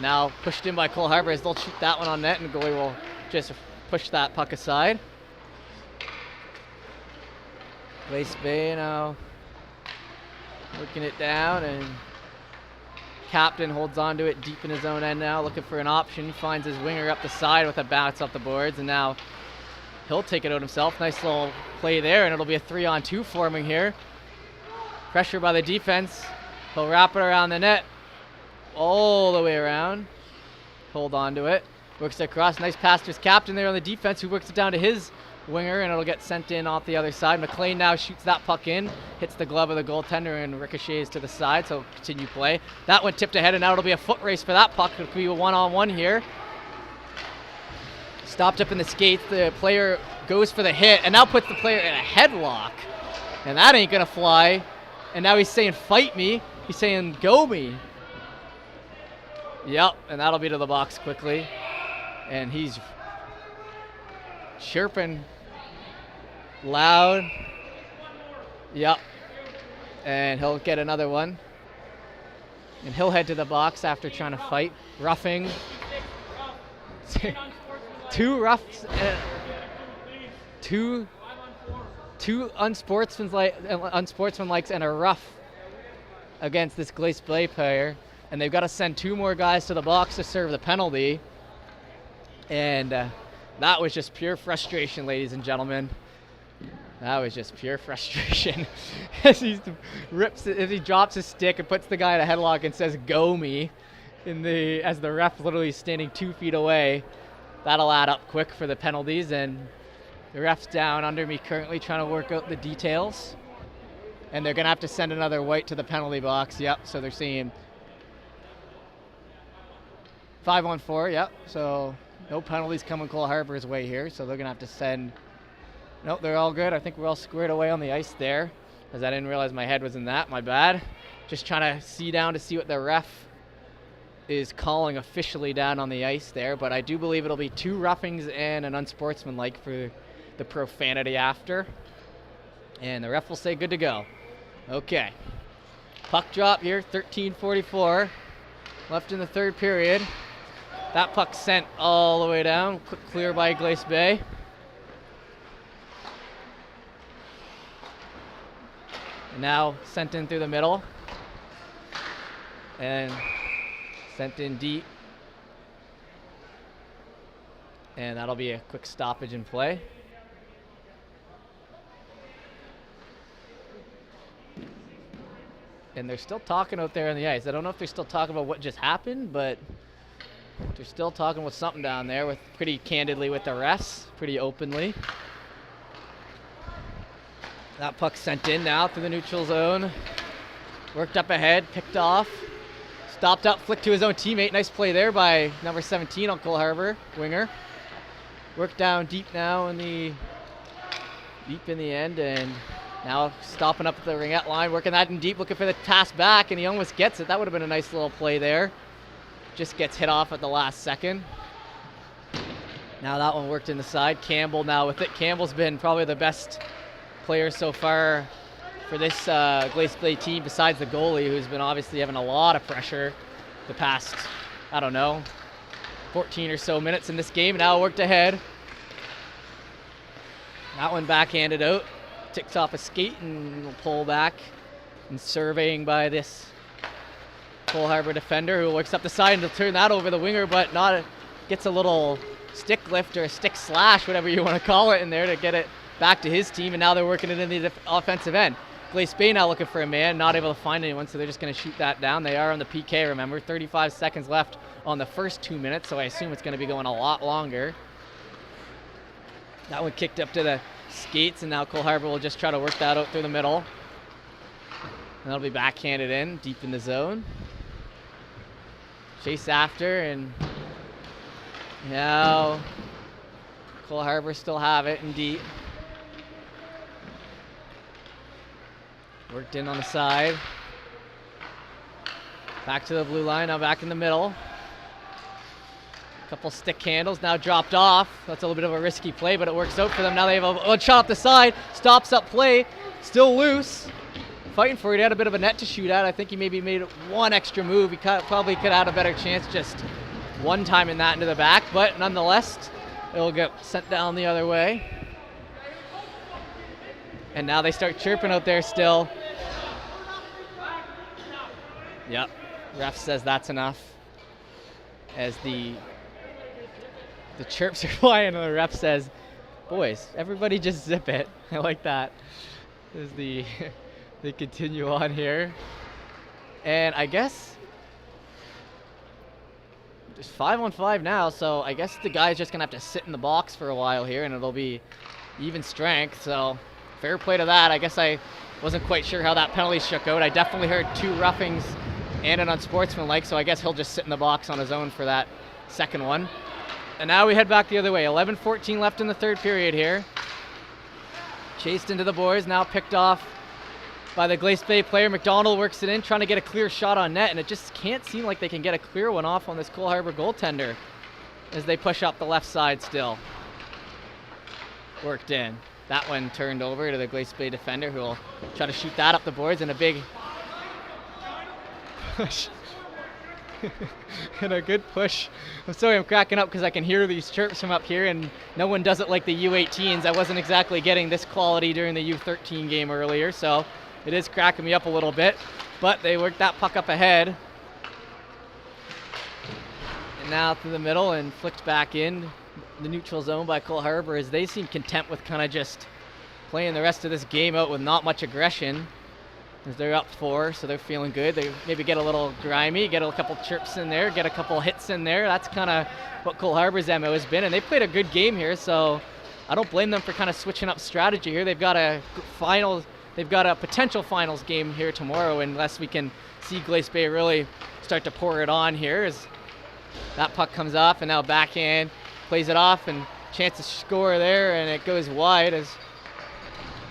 Now pushed in by Cole Harbour as they'll shoot that one on net, and the goalie will just push that puck aside. Glace Bay now working it down, and captain holds on to it deep in his own end now, looking for an option. He finds his winger up the side with a bounce up the boards, and now he'll take it out himself. Nice little play there, and it'll be a 3-on-2 forming here. Pressure by the defense. He'll wrap it around the net all the way around. Hold on to it. Works it across. Nice pass to his captain there on the defense, who works it down to his winger, and it'll get sent in off the other side. McLean now shoots that puck in, hits the glove of the goaltender, and ricochets to the side, so continue play. That one tipped ahead, and now it'll be a foot race for that puck. It'll be a 1-on-1 here. Stopped up in the skates. The player goes for the hit, and now puts the player in a headlock. And that ain't gonna fly. And now he's saying, fight me. He's saying, go me. Yep, and that'll be to the box quickly. And he's chirping loud. Yep. And he'll get another one. And he'll head to the box after trying to fight. Roughing. Two roughs. Two unsportsmanlikes and a rough against this Glace player. And they've got to send 2 more guys to the box to serve the penalty. And that was just pure frustration, ladies and gentlemen. That was just pure frustration. as he drops his stick and puts the guy in a headlock and says, "Go me," as the ref literally standing 2 feet away. That'll add up quick for the penalties, and the ref's down under me currently trying to work out the details. And they're gonna have to send another white to the penalty box. Yep, so they're seeing 5-on-4, yep. So no penalties coming Cole Harbour's way here, so they're gonna have to send. Nope, they're all good. I think we're all squared away on the ice there, because I didn't realize my head was in that. My bad. Just trying to see down to see what the ref is calling officially down on the ice there, but I do believe it'll be 2 roughings and an unsportsmanlike for the profanity after. And the ref will say good to go. Okay. Puck drop here, 13:44 left in the 3rd period. That puck sent all the way down. Quick clear by Glace Bay. And now sent in through the middle. And sent in deep. And that'll be a quick stoppage in play. And they're still talking out there on the ice. I don't know if they're still talking about what just happened, but they're still talking with something down there, with pretty candidly with the refs, pretty openly. That puck sent in now through the neutral zone. Worked up ahead, picked off. Stopped up, flicked to his own teammate. Nice play there by number 17 on Cole Harbour, winger. Worked down deep now in the end, and now stopping up at the ringette line, working that in deep, looking for the pass back, and he almost gets it. That would have been a nice little play there. Just gets hit off at the last second. Now that one worked in the side. Campbell now with it. Campbell's been probably the best player so far for this Glace Bay team, besides the goalie, who's been obviously having a lot of pressure the past, 14 or so minutes in this game. Now worked ahead. That one backhanded out. Ticks off a skate and will pull back. And surveying by this Cole Harbour defender, who works up the side and will turn that over the winger, but gets a little stick lift or a stick slash, whatever you want to call it, in there to get it back to his team. And now they're working it in the offensive end. Glace Bay now looking for a man, not able to find anyone, so they're just going to shoot that down. They are on the PK, remember. 35 seconds left on the first 2 minutes, so I assume it's going to be going a lot longer. That one kicked up to the skates, and now Cole Harbour will just try to work that out through the middle. And that'll be backhanded in, deep in the zone. Chase after, and now Cole Harbour still have it in deep. Worked in on the side. Back to the blue line, now back in the middle. Couple stick handles, now dropped off. That's a little bit of a risky play, but it works out for them. Now they have a shot off the side, stops up play, still loose. Fighting for it, he had a bit of a net to shoot at. I think he maybe made one extra move. He probably could have had a better chance just one time in that into the back, but nonetheless, it'll get sent down the other way. And now they start chirping out there still. Yep, ref says that's enough. As the chirps are flying, and the ref says, "Boys, everybody just zip it." I like that. As they continue on here. And I guess just 5-on-5 now, so I guess the guy's just gonna have to sit in the box for a while here, and it'll be even strength, so fair play to that. I guess I wasn't quite sure how that penalty shook out. I definitely heard 2 roughings and an unsportsmanlike, so I guess he'll just sit in the box on his own for that second one. And now we head back the other way. 11:14 left in the 3rd period here. Chased into the boards, now picked off by the Glace Bay player. McDonald works it in, trying to get a clear shot on net, and it just can't seem like they can get a clear one off on this Cole Harbour goaltender as they push up the left side still. Worked in. that one turned over to the Glace Bay defender, who will try to shoot that up the boards, and a big push. And a good push. I'm sorry, I'm cracking up because I can hear these chirps from up here, and no one does it like the U18s. I wasn't exactly getting this quality during the U13 game earlier, so it is cracking me up a little bit. But they worked that puck up ahead. And now through the middle and flicked back in the neutral zone by Cole Harbour, as they seem content with kind of just playing the rest of this game out with not much aggression. As they're up 4, so they're feeling good. They maybe get a little grimy, get a couple chirps in there, get a couple hits in there. That's kind of what Cole Harbour's MO has been, and they played a good game here, so I don't blame them for kind of switching up strategy here. They've got a potential finals game here tomorrow, unless we can see Glace Bay really start to pour it on here. As that puck comes off, and now backhand plays it off, and chance to score there, and it goes wide. As,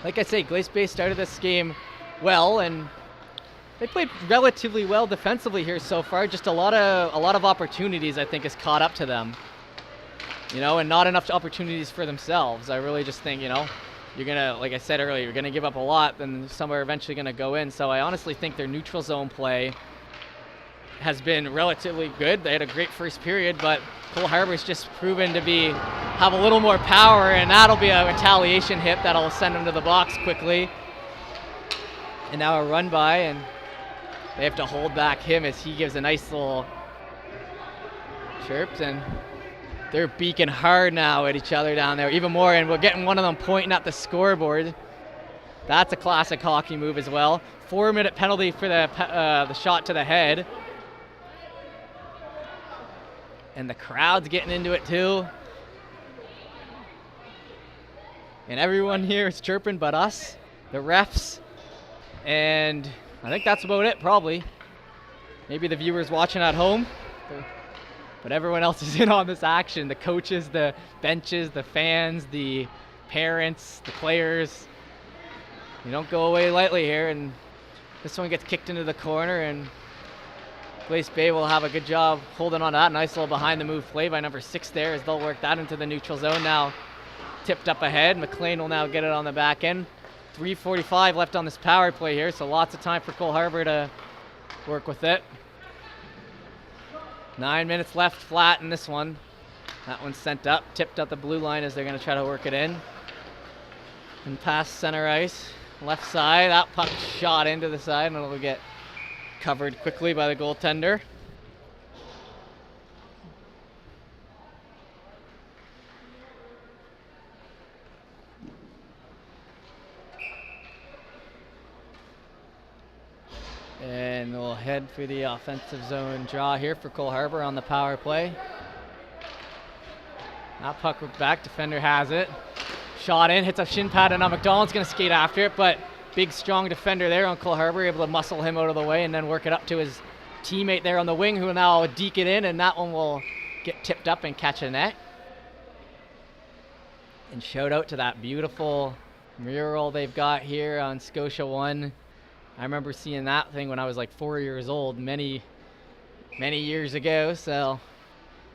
like I say, Glace Bay started this game well, and they played relatively well defensively here so far. Just a lot of opportunities, I think, has caught up to them, and not enough opportunities for themselves. I really just think, you're gonna, like I said earlier, you're gonna give up a lot, then some are eventually gonna go in. So I honestly think their neutral zone play has been relatively good. They had a great first period, but Cole Harbour's just proven to have a little more power, and that'll be a retaliation hit that'll send them to the box quickly. And now a run by, and they have to hold back him as he gives a nice little chirps, and they're beaking hard now at each other down there, even more, and we're getting one of them pointing at the scoreboard. That's a classic hockey move as well. 4-minute penalty for the shot to the head. And the crowd's getting into it too. And everyone here is chirping but us, the refs. And I think that's about it, probably. Maybe the viewers watching at home, but everyone else is in on this action. The coaches, the benches, the fans, the parents, the players. You don't go away lightly here, and this one gets kicked into the corner, and Glace Bay will have a good job holding on to that. Nice little behind the move play by number 6 there, as they'll work that into the neutral zone. Now tipped up ahead. McLean will now get it on the back end. 3:45 left on this power play here, so lots of time for Cole Harbour to work with it. 9 minutes left flat in this one. That one's sent up, tipped up the blue line as they're going to try to work it in. And past center ice, left side. That puck shot into the side, and it'll get covered quickly by the goaltender. And we'll head for the offensive zone draw here for Cole Harbour on the power play. That puck back, defender has it. Shot in, hits a shin pad, and now McDonald's going to skate after it, but big strong defender there on Cole Harbour, able to muscle him out of the way and then work it up to his teammate there on the wing, who will now deke it in, and that one will get tipped up and catch a net. And shout out to that beautiful mural they've got here on Scotia 1. I remember seeing that thing when I was like 4 years old, many years ago, so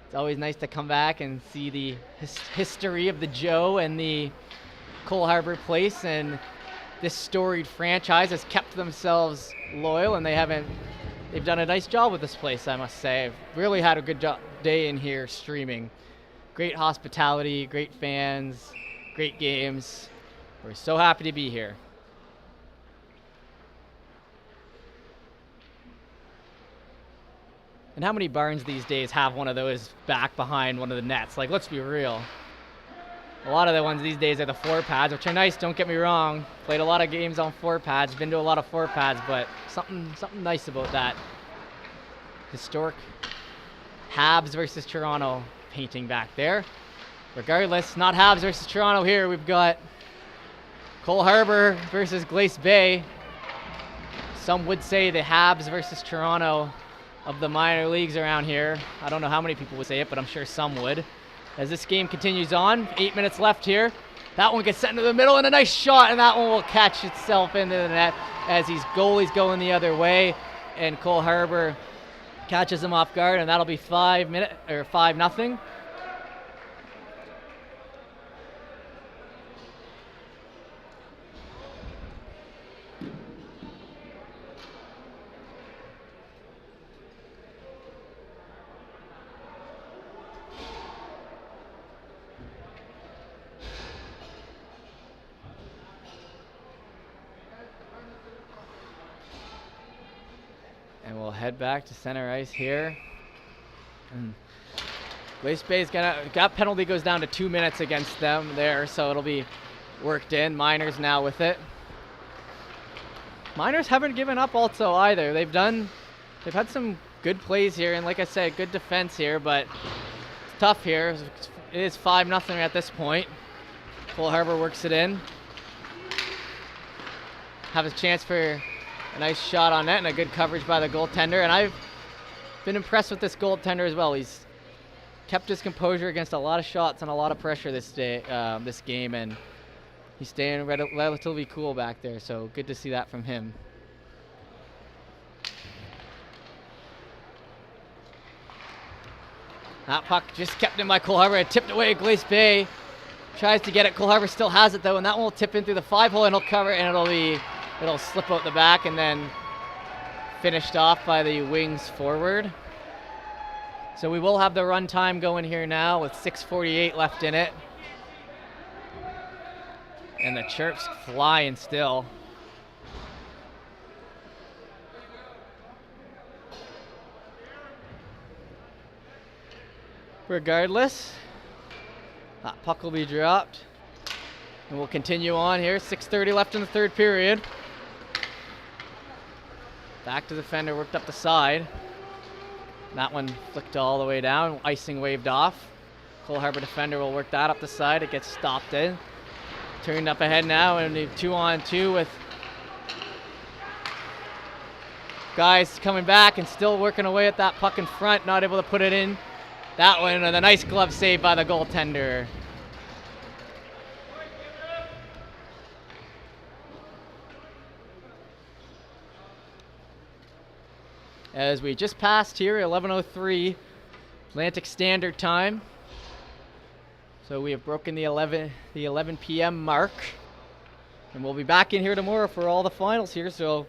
it's always nice to come back and see the history of the Joe and the Cole Harbour place. And this storied franchise has kept themselves loyal, and they've done a nice job with this place, I must say. I've really had a good day in here streaming. Great hospitality, great fans, great games. We're so happy to be here. And how many barns these days have one of those back behind one of the nets? Like, let's be real. A lot of the ones these days are the 4 pads, which are nice, don't get me wrong. Played a lot of games on 4 pads, been to a lot of 4 pads, but something nice about that historic Habs versus Toronto painting back there. Regardless, not Habs versus Toronto here. We've got Cole Harbour versus Glace Bay. Some would say the Habs versus Toronto of the minor leagues around here. I don't know how many people would say it, but I'm sure some would. As this game continues on, 8 minutes left here. That one gets sent into the middle, and a nice shot, and that one will catch itself into the net as these goalies going the other way, and Cole Harbour catches him off guard, and that'll be 5-0. head back to center ice here. And Glace Bay's got penalty goes down to 2 minutes against them there, so it'll be worked in. Miners now with it. Miners haven't given up also either. They've had some good plays here, and like I said, good defense here, but it's tough here. It is 5-0 at this point. Cole Harbour works it in. Have a chance for a nice shot on net and a good coverage by the goaltender, and I've been impressed with this goaltender as well. He's kept his composure against a lot of shots and a lot of pressure this game, and he's staying relatively cool back there, so good to see that from him. That puck just kept in by Cole Harbour. It tipped away at Glace Bay. Tries to get it. Cole Harbour still has it though, and that one will tip in through the 5-hole, and it'll cover, and it'll slip out the back, and then finished off by the wings forward. So we will have the run time going here now with 6:48 left in it. And the chirp's flying still. Regardless, that puck will be dropped. And we'll continue on here. 6:30 left in the third period. Back to the defender, worked up the side. That one flicked all the way down, icing waved off. Cole Harbour defender will work that up the side. It gets stopped in. Turned up ahead now, and 2-on-2 with guys coming back and still working away at that puck in front, not able to put it in. That one, and a nice glove save by the goaltender. As we just passed here, 11:03 Atlantic Standard Time. So we have broken the 11 p.m. mark. And we'll be back in here tomorrow for all the finals here. So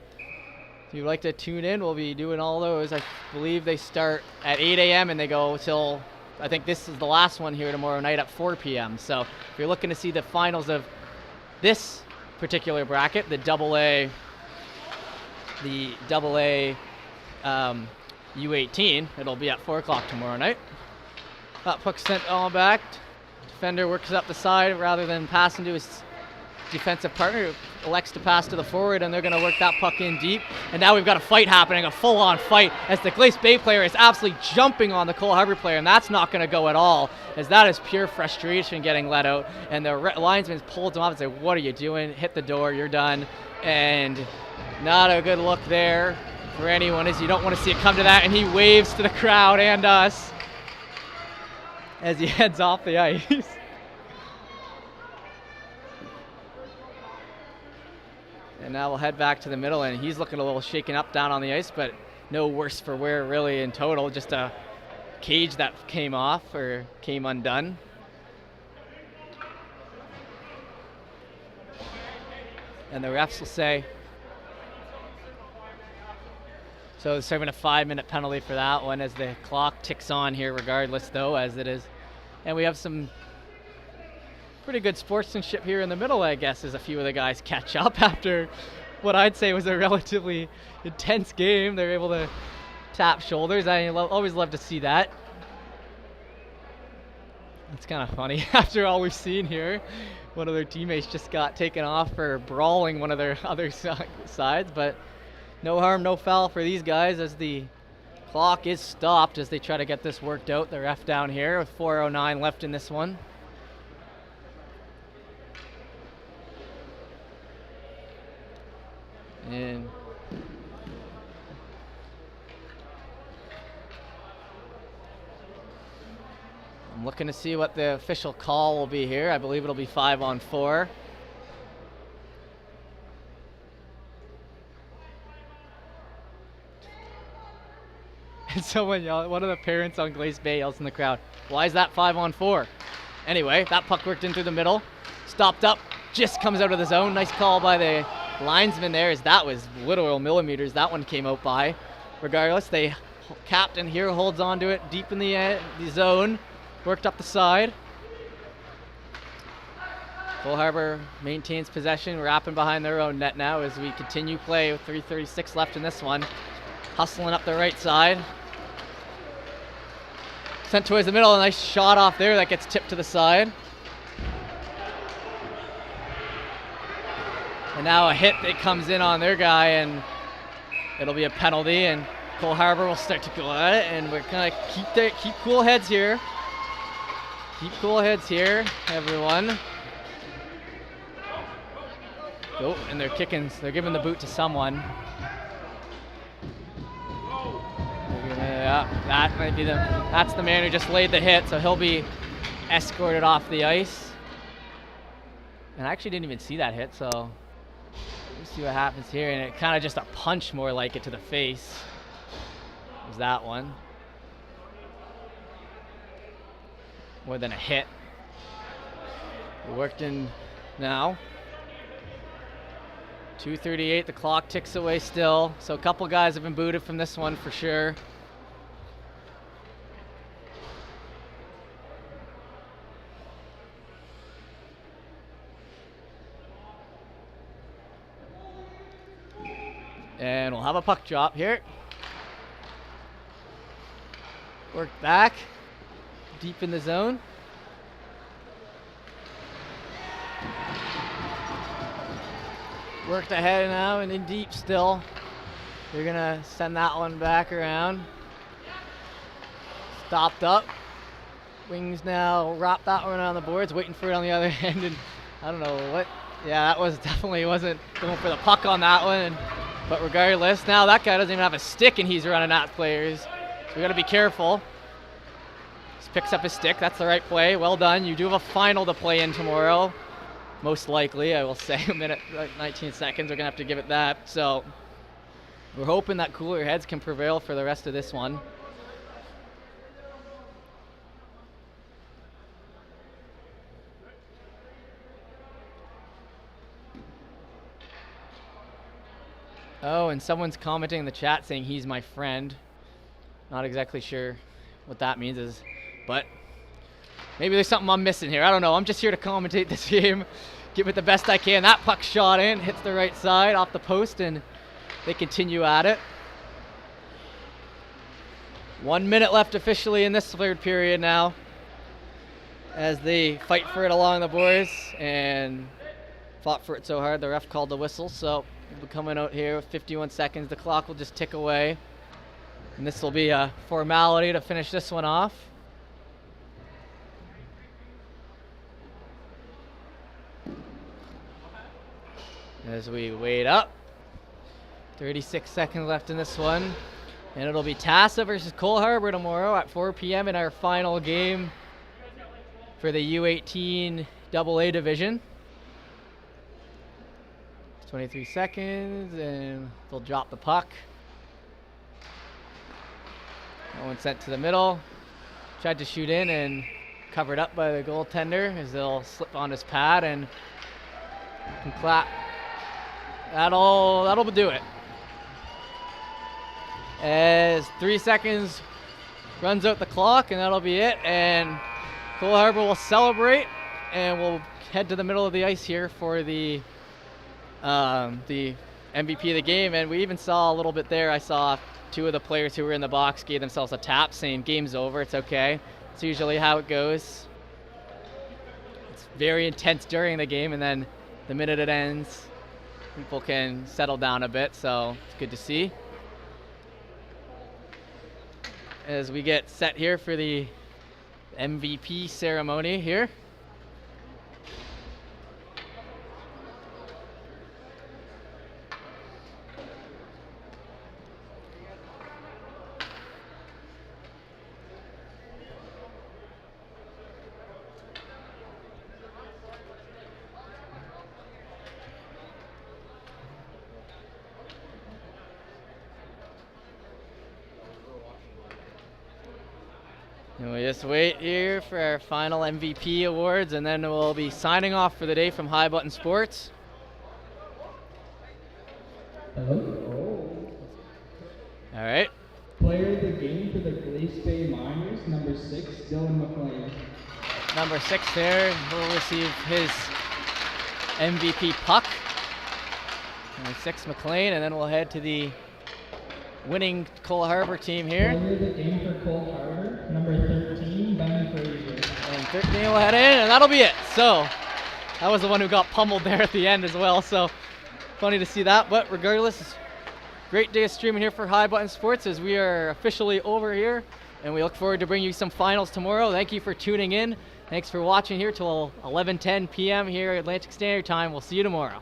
if you'd like to tune in, we'll be doing all those. I believe they start at 8 a.m. and they go till, I think this is the last one here tomorrow night at 4 p.m. So if you're looking to see the finals of this particular bracket, the AA U18, it'll be at 4 o'clock tomorrow night. That puck sent all back. Defender works up the side rather than passing to his defensive partner, elects to pass to the forward, and they're going to work that puck in deep. And now we've got a fight happening, a full-on fight, as the Glace Bay player is absolutely jumping on the Cole Harbour player, and that's not going to go at all, as that is pure frustration getting let out. And the linesman pulls him off and says, "What are you doing? Hit the door, you're done." And not a good look there for anyone, as you don't want to see it come to that, and he waves to the crowd and us as he heads off the ice. And now we'll head back to the middle, and he's looking a little shaken up down on the ice, but no worse for wear really in total, just a cage that came off or came undone. And the refs will say, so they're serving a 5-minute penalty for that one as the clock ticks on here regardless though, as it is. And we have some pretty good sportsmanship here in the middle, I guess, as a few of the guys catch up after what I'd say was a relatively intense game. They're able to tap shoulders. I always love to see that. It's kind of funny after all we've seen here. One of their teammates just got taken off for brawling one of their other sides, but no harm, no foul for these guys as the clock is stopped as they try to get this worked out. The ref down here with 4:09 left in this one. And I'm looking to see what the official call will be here. I believe it'll be 5-on-4. And someone yelled, one of the parents on Glace Bay yells in the crowd, "Why is that 5-on-4? Anyway, that puck worked in through the middle, stopped up, just comes out of the zone. Nice call by the linesman there, as that was literal millimeters. That one came out by. Regardless, the captain here holds on to it deep in the zone, worked up the side. Cole Harbour maintains possession, wrapping behind their own net now as we continue play with 3:36 left in this one. hustling up the right side. Sent towards the middle, a nice shot off there that gets tipped to the side. And now a hit that comes in on their guy, and it'll be a penalty, and Cole Harbour will start to go at it, and we're gonna keep cool heads here. Keep cool heads here, everyone. Oh, and they're giving the boot to someone. Yeah, that might be that's the man who just laid the hit, so he'll be escorted off the ice. And I actually didn't even see that hit, so let's see what happens here. And it kind of just a punch, more like it, to the face. Was that one. More than a hit. It worked in now. 2:38, the clock ticks away still. So a couple guys have been booted from this one for sure. And we'll have a puck drop here. Work back, deep in the zone. Worked ahead now and in deep still. They're gonna send that one back around. Stopped up. Wings now wrap that one on the boards, waiting for it on the other end, and I don't know what. Yeah, that was definitely wasn't going for the puck on that one. But regardless, now that guy doesn't even have a stick and he's running at players. So we gotta be careful. Just picks up his stick, that's the right play. Well done. You do have a final to play in tomorrow. Most likely, I will say, a minute, like 19 seconds, we're gonna have to give it that. So we're hoping that cooler heads can prevail for the rest of this one. Oh, and someone's commenting in the chat saying he's my friend. Not exactly sure what that means, but maybe there's something I'm missing here. I don't know. I'm just here to commentate this game, give it the best I can. That puck shot in, hits the right side off the post, and they continue at it. 1 minute left officially in this third period now, as they fight for it along the boards and fought for it so hard the ref called the whistle. So we'll be coming out here with 51 seconds. The clock will just tick away, and this will be a formality to finish this one off. As we wait up, 36 seconds left in this one, and it'll be Tassa versus Cole Harbour tomorrow at 4 p.m. in our final game for the U18AA division. 23 seconds, and they'll drop the puck. That one sent to the middle. Tried to shoot in and covered up by the goaltender as they'll slip on his pad and can clap. That'll do it. As 3 seconds runs out the clock, and that'll be it. And Cole Harbour will celebrate, and we'll head to the middle of the ice here for the MVP of the game. And we even saw a little bit there. I saw two of the players who were in the box gave themselves a tap saying game's over, it's okay. It's usually how it goes. It's very intense during the game, and then the minute it ends, people can settle down a bit, so it's good to see. As we get set here for the MVP ceremony here. And we just wait here for our final MVP awards, and then we'll be signing off for the day from High Button Sports. Hello. All right. Player of the game for the Glace Bay Miners, number 6, Dylan McLean. Number 6 there will receive his MVP puck. Number 6, McLean, and then we'll head to the winning Cole Harbour team here. Player of the game for Cole Harbour, number 13, Ben Fraser. And 13 will head in, and that'll be it. So that was the one who got pummeled there at the end as well. So funny to see that, but regardless, great day of streaming here for High Button Sports as we are officially over here, and we look forward to bringing you some finals tomorrow. Thank you for tuning in. Thanks for watching here till 11:10 p.m. here at Atlantic Standard Time. We'll see you tomorrow.